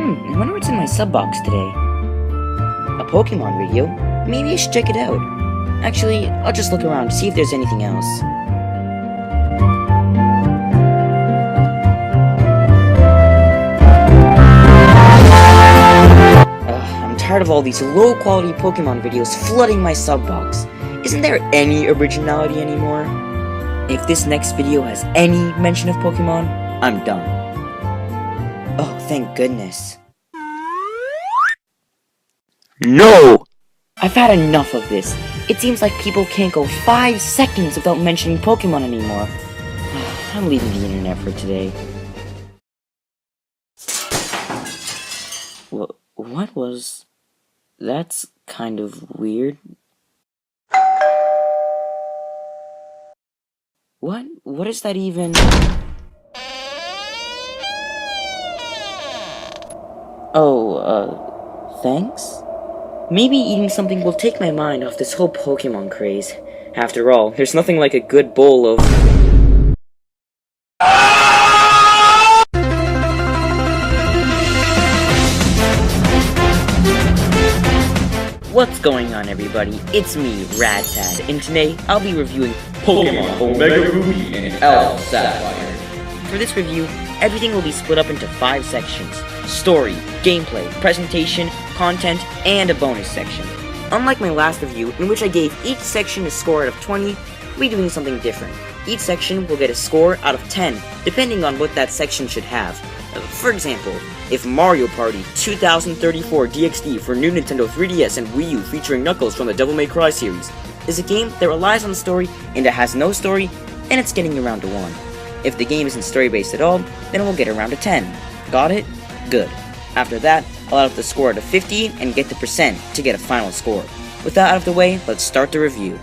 I wonder what's in my sub box today. A Pokemon video? Maybe I should check it out. Actually, I'll just look around to see if there's anything else. I'm tired of all these low-quality Pokemon videos flooding my sub box. Isn't there any originality anymore? If this next video has any mention of Pokemon, I'm done. Oh, thank goodness. No! I've had enough of this. It seems like people can't go 5 seconds without mentioning Pokemon anymore. I'm leaving the internet for today. What was... That's kind of weird. What is that even... Oh, thanks? Maybe eating something will take my mind off this whole Pokemon craze. After all, there's nothing like a good bowl of... What's going on, everybody? It's me, Radtad, and today I'll be reviewing Pokemon Omega Ruby and Alpha Sapphire. For this review, everything will be split up into 5 sections: story, gameplay, presentation, content, and a bonus section. Unlike my last review, in which I gave each section a score out of 20, we'll be doing something different. Each section will get a score out of 10, depending on what that section should have. For example, if Mario Party 2034 DXD for new Nintendo 3DS and Wii U featuring Knuckles from the Devil May Cry series is a game that relies on the story and it has no story, then it's getting around to 1. If the game isn't story-based at all, then it will get around to 10. Got it? Good. After that, I'll add up the score to 50 and get the percent to get a final score. With that out of the way, let's start the review.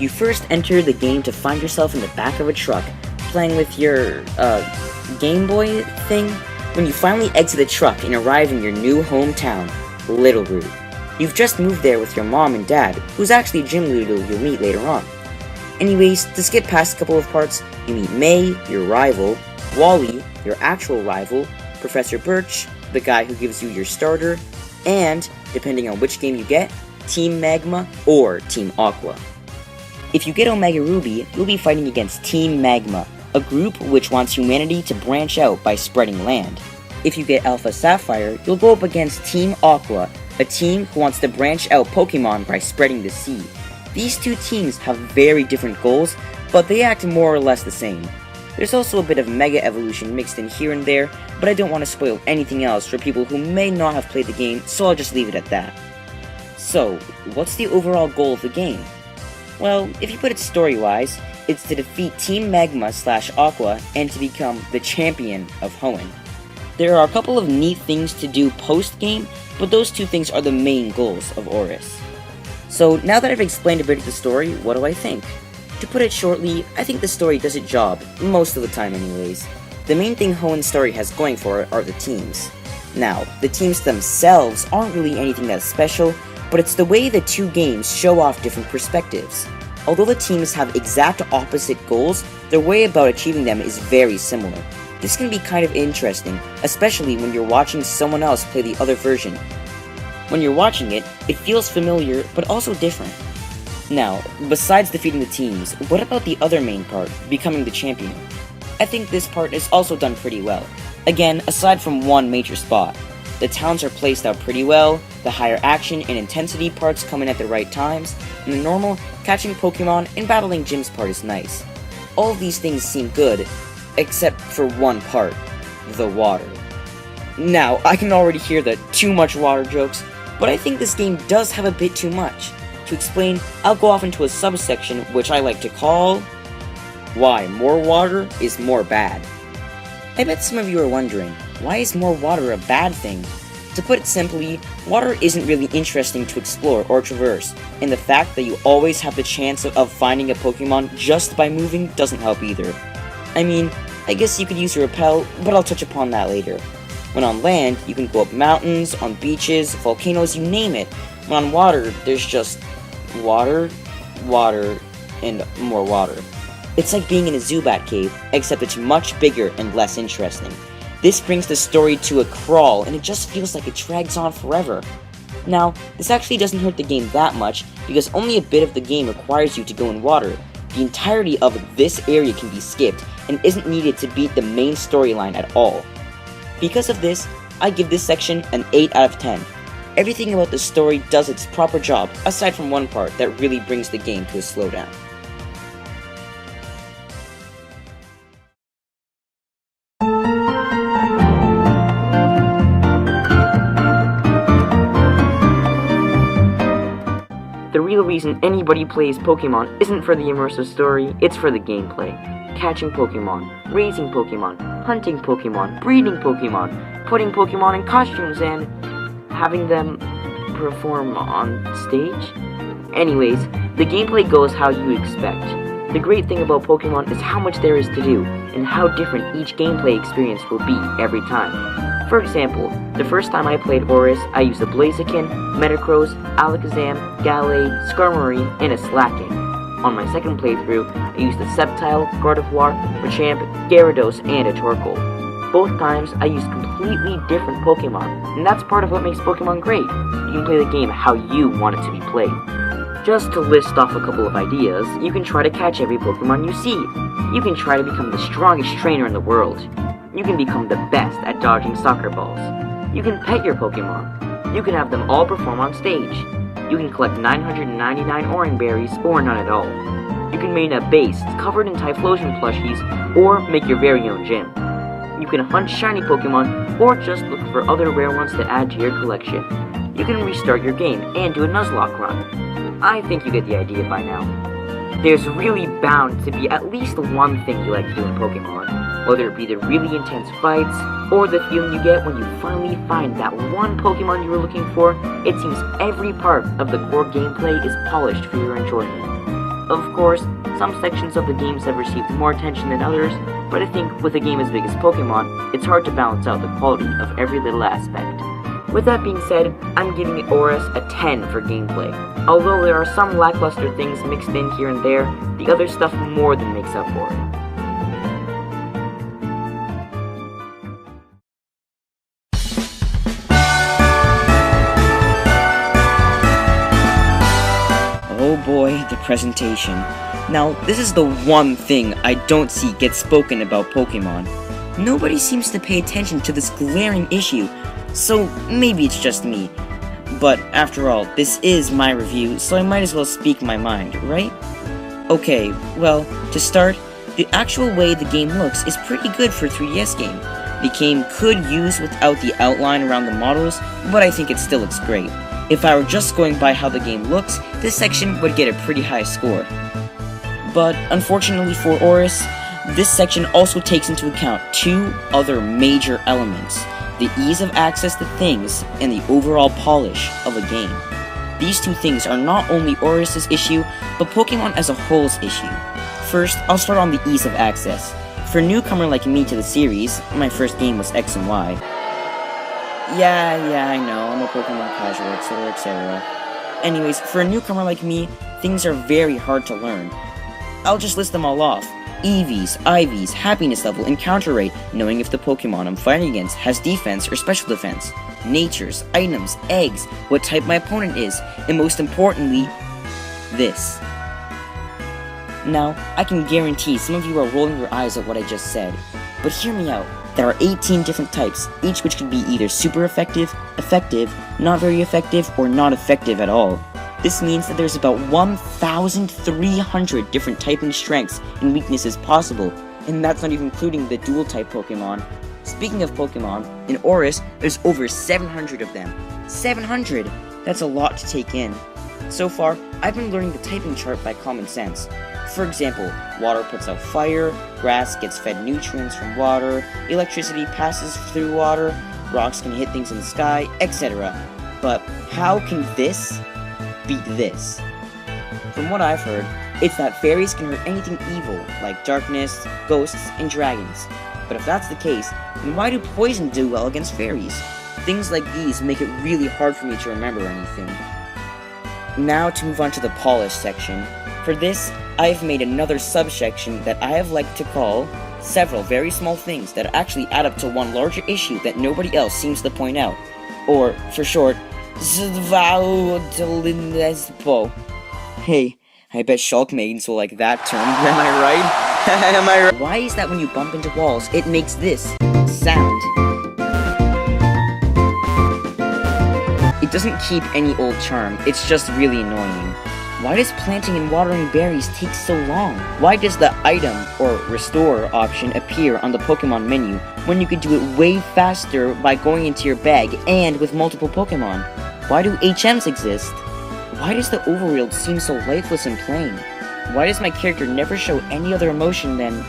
You first enter the game to find yourself in the back of a truck, playing with your, Game Boy thing. When you finally exit the truck and arrive in your new hometown, Little Root. You've just moved there with your mom and dad, who's actually a gym leader you'll meet later on. Anyways, to skip past a couple of parts, you meet May, your rival, Wally, your actual rival, Professor Birch, the guy who gives you your starter, and, depending on which game you get, Team Magma or Team Aqua. If you get Omega Ruby, you'll be fighting against Team Magma, a group which wants humanity to branch out by spreading land. If you get Alpha Sapphire, you'll go up against Team Aqua, a team who wants to branch out Pokemon by spreading the sea. These two teams have very different goals, but they act more or less the same. There's also a bit of Mega Evolution mixed in here and there, but I don't want to spoil anything else for people who may not have played the game, so I'll just leave it at that. So, what's the overall goal of the game? Well, if you put it story-wise, it's to defeat Team Magma/Aqua and to become the champion of Hoenn. There are a couple of neat things to do post-game, but those 2 things are the main goals of ORAS. So now that I've explained a bit of the story, what do I think? To put it shortly, I think the story does its job, most of the time anyways. The main thing Hoenn's story has going for it are the teams. Now, the teams themselves aren't really anything that special, but it's the way the 2 games show off different perspectives. Although the teams have exact opposite goals, their way about achieving them is very similar. This can be kind of interesting, especially when you're watching someone else play the other version. When you're watching it, it feels familiar, but also different. Now, besides defeating the teams, what about the other main part, becoming the champion? I think this part is also done pretty well. Again, aside from one major spot. The towns are placed out pretty well, the higher action and intensity parts come in at the right times, and the normal, catching Pokemon and battling gyms part is nice. All of these things seem good, except for one part, the water. Now, I can already hear the too much water jokes, but I think this game does have a bit too much. To explain, I'll go off into a subsection which I like to call, Why More Water is More Bad. I bet some of you are wondering, why is more water a bad thing? To put it simply, water isn't really interesting to explore or traverse, and the fact that you always have the chance of finding a Pokemon just by moving doesn't help either. I mean, I guess you could use a repel, but I'll touch upon that later. When on land, you can go up mountains, on beaches, volcanoes, you name it. When on water, there's just water, water, and more water. It's like being in a Zubat cave, except it's much bigger and less interesting. This brings the story to a crawl, and it just feels like it drags on forever. Now, this actually doesn't hurt the game that much, because only a bit of the game requires you to go in water. The entirety of this area can be skipped, and isn't needed to beat the main storyline at all. Because of this, I give this section an 8 out of 10. Everything about the story does its proper job, aside from one part that really brings the game to a slowdown. The real reason anybody plays Pokemon isn't for the immersive story, it's for the gameplay. Catching Pokemon, raising Pokemon, hunting Pokemon, breeding Pokemon, putting Pokemon in costumes, and having them perform on stage? Anyways, the gameplay goes how you would expect. The great thing about Pokemon is how much there is to do, and how different each gameplay experience will be every time. For example, the first time I played ORAS, I used a Blaziken, Metagross, Alakazam, Gallade, Skarmory, and a Slaking. On my second playthrough, I used a Sceptile, Gardevoir, Machamp, Gyarados, and a Torkoal. Both times, I used completely different Pokemon, and that's part of what makes Pokemon great. You can play the game how you want it to be played. Just to list off a couple of ideas, you can try to catch every Pokemon you see. You can try to become the strongest trainer in the world. You can become the best at dodging soccer balls. You can pet your Pokemon. You can have them all perform on stage. You can collect 999 Orange Berries or none at all. You can main a base covered in Typhlosion plushies or make your very own gym. You can hunt shiny Pokemon or just look for other rare ones to add to your collection. You can restart your game and do a Nuzlocke run. I think you get the idea by now. There's really bound to be at least one thing you like to do in Pokemon, whether it be the really intense fights, or the feeling you get when you finally find that one Pokemon you were looking for. It seems every part of the core gameplay is polished for your enjoyment. Of course, some sections of the games have received more attention than others, but I think with a game as big as Pokemon, it's hard to balance out the quality of every little aspect. With that being said, I'm giving ORAS a 10 for gameplay. Although there are some lackluster things mixed in here and there, the other stuff more than makes up for it. Oh boy, the presentation. Now, this is the one thing I don't see get spoken about Pokemon. Nobody seems to pay attention to this glaring issue, so maybe it's just me. But after all, this is my review, so I might as well speak my mind, right? Okay, well, to start, the actual way the game looks is pretty good for a 3DS game. The game could use without the outline around the models, but I think it still looks great. If I were just going by how the game looks, this section would get a pretty high score. But unfortunately for ORAS, this section also takes into account two other major elements: the ease of access to things and the overall polish of a game. These two things are not only ORAS' issue, but Pokemon as a whole's issue. First, I'll start on the ease of access. For a newcomer like me to the series, my first game was X and Y. Yeah, I know, I'm a Pokemon casual, etc, etc. Anyways, for a newcomer like me, things are very hard to learn. I'll just list them all off. EVs, IVs, happiness level, encounter rate, knowing if the Pokemon I'm fighting against has defense or special defense, natures, items, eggs, what type my opponent is, and most importantly, this. Now, I can guarantee some of you are rolling your eyes at what I just said, but hear me out. There are 18 different types, each which could be either super effective, effective, not very effective, or not effective at all. This means that there's about 1,300 different typing strengths and weaknesses possible, and that's not even including the dual-type Pokemon. Speaking of Pokemon, in ORAS, there's over 700 of them. 700! That's a lot to take in. So far, I've been learning the typing chart by common sense. For example, water puts out fire, grass gets fed nutrients from water, electricity passes through water, rocks can hit things in the sky, etc. But how can this beat this? From what I've heard, it's that fairies can hurt anything evil, like darkness, ghosts, and dragons. But if that's the case, then why do poison do well against fairies? Things like these make it really hard for me to remember anything. Now to move on to the polish section. For this, I've made another subsection that I have liked to call several very small things that actually add up to one larger issue that nobody else seems to point out. Or, for short, Zvaudelinespo. Hey, I bet Shulk maidens will like that term, am I right? Am I right? Why is that when you bump into walls, it makes this sound? It doesn't keep any old charm, it's just really annoying. Why does planting and watering berries take so long? Why does the item or restore option appear on the Pokemon menu when you could do it way faster by going into your bag and with multiple Pokemon? Why do HMs exist? Why does the overworld seem so lifeless and plain? Why does my character never show any other emotion than...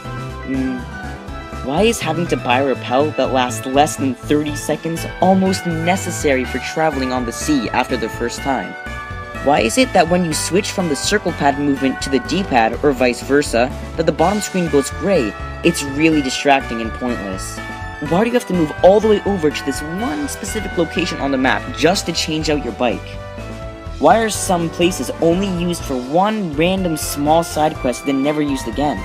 Why is having to buy a repel that lasts less than 30 seconds almost necessary for traveling on the sea after the first time? Why is it that when you switch from the circle pad movement to the D-pad, or vice versa, that the bottom screen goes gray? It's really distracting and pointless. Why do you have to move all the way over to this one specific location on the map just to change out your bike? Why are some places only used for one random small side quest then never used again?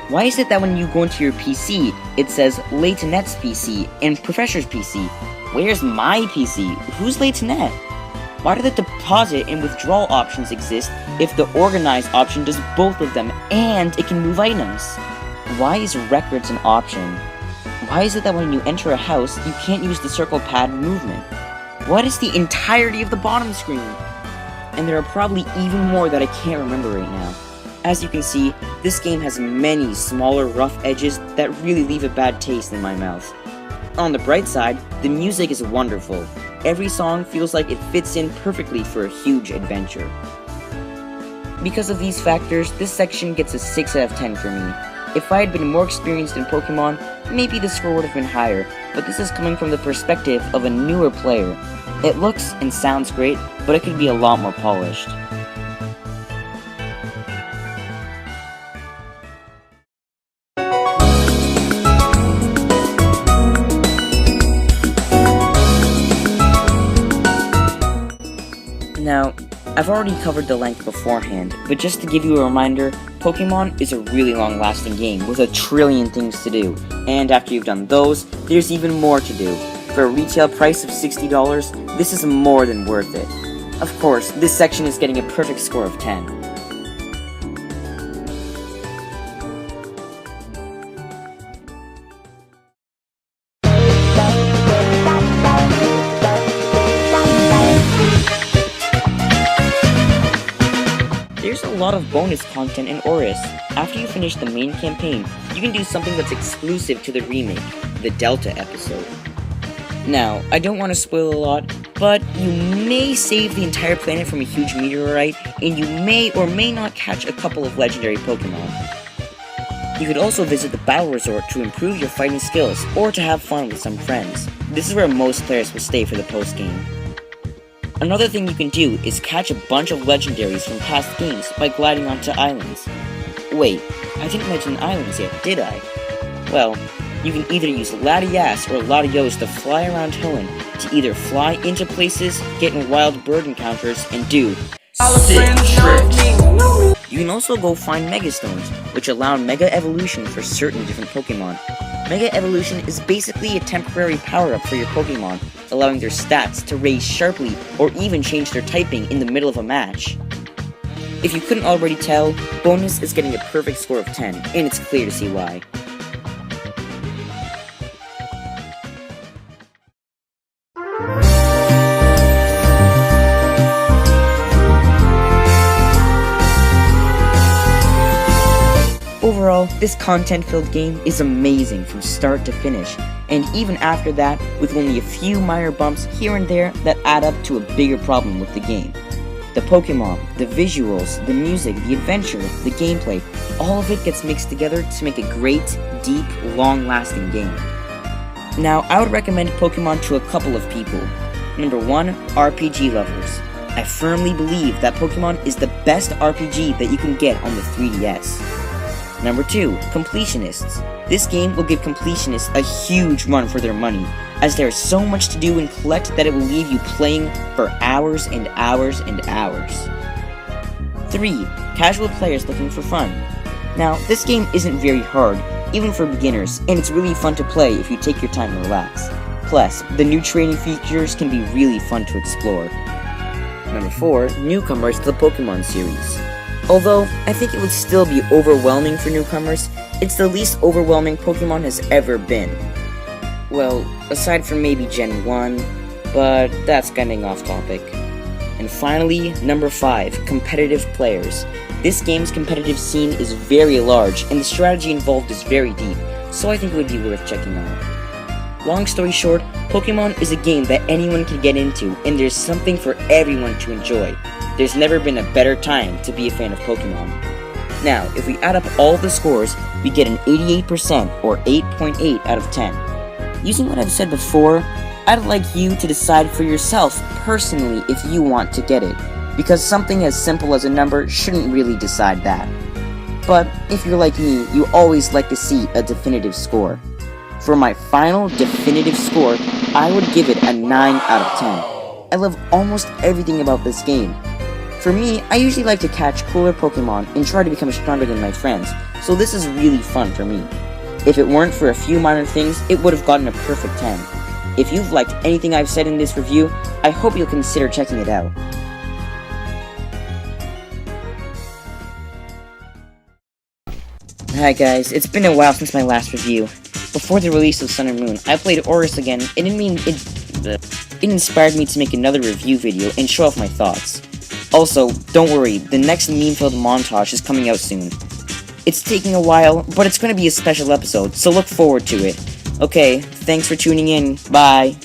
Why is it that when you go into your PC, it says Laytonette's PC and Professor's PC? Where's my PC? Who's Laytonet? Why do the deposit and withdrawal options exist if the organize option does both of them and it can move items? Why is records an option? Why is it that when you enter a house, you can't use the circle pad movement? What is the entirety of the bottom screen? And there are probably even more that I can't remember right now. As you can see, this game has many smaller rough edges that really leave a bad taste in my mouth. On the bright side, the music is wonderful. Every song feels like it fits in perfectly for a huge adventure. Because of these factors, this section gets a 6 out of 10 for me. If I had been more experienced in Pokemon, maybe the score would have been higher, but this is coming from the perspective of a newer player. It looks and sounds great, but it could be a lot more polished. Now, I've already covered the length beforehand, but just to give you a reminder, Pokemon is a really long-lasting game with a trillion things to do, and after you've done those, there's even more to do. For a retail price of $60, this is more than worth it. Of course, this section is getting a perfect score of 10. There's a lot of bonus content in ORAS. After you finish the main campaign, you can do something that's exclusive to the remake, the Delta episode. Now, I don't want to spoil a lot, but you may save the entire planet from a huge meteorite, and you may or may not catch a couple of legendary Pokemon. You could also visit the Battle Resort to improve your fighting skills, or to have fun with some friends. This is where most players will stay for the post-game. Another thing you can do is catch a bunch of legendaries from past games by gliding onto islands. Wait, I didn't mention islands yet, did I? Well, you can either use Latias or Latios to fly around Hoenn to either fly into places, get in wild bird encounters, and do sick tricks. You can also go find Mega Stones, which allow Mega Evolution for certain different Pokemon. Mega Evolution is basically a temporary power-up for your Pokemon, allowing their stats to raise sharply or even change their typing in the middle of a match. If you couldn't already tell, Bonus is getting a perfect score of 10, and it's clear to see why. Overall, this content-filled game is amazing from start to finish, and even after that, with only a few minor bumps here and there that add up to a bigger problem with the game. The Pokemon, the visuals, the music, the adventure, the gameplay, all of it gets mixed together to make a great, deep, long-lasting game. Now, I would recommend Pokemon to a couple of people. Number 1, RPG lovers. I firmly believe that Pokemon is the best RPG that you can get on the 3DS. Number 2, Completionists. This game will give completionists a huge run for their money, as there is so much to do and collect that it will leave you playing for hours and hours and hours. 3, Casual players looking for fun. Now, this game isn't very hard, even for beginners, and it's really fun to play if you take your time and relax. Plus, the new training features can be really fun to explore. Number 4, Newcomers to the Pokemon series. Although, I think it would still be overwhelming for newcomers, it's the least overwhelming Pokemon has ever been. Well, aside from maybe Gen 1, but that's getting off topic. And finally, number 5, Competitive players. This game's competitive scene is very large, and the strategy involved is very deep, so I think it would be worth checking out. Long story short, Pokemon is a game that anyone can get into, and there's something for everyone to enjoy. There's never been a better time to be a fan of Pokemon. Now, if we add up all the scores, we get an 88% or 8.8 out of 10. Using what I've said before, I'd like you to decide for yourself personally if you want to get it, because something as simple as a number shouldn't really decide that. But if you're like me, you always like to see a definitive score. For my final definitive score, I would give it a 9 out of 10. I love almost everything about this game. For me, I usually like to catch cooler Pokemon and try to become stronger than my friends, so this is really fun for me. If it weren't for a few minor things, it would have gotten a perfect 10. If you've liked anything I've said in this review, I hope you'll consider checking it out. Hi guys, it's been a while since my last review. Before the release of Sun and Moon, I played ORAS again, and it inspired me to make another review video and show off my thoughts. Also, don't worry, the next meme-filled montage is coming out soon. It's taking a while, but it's going to be a special episode, so look forward to it. Okay, thanks for tuning in, bye!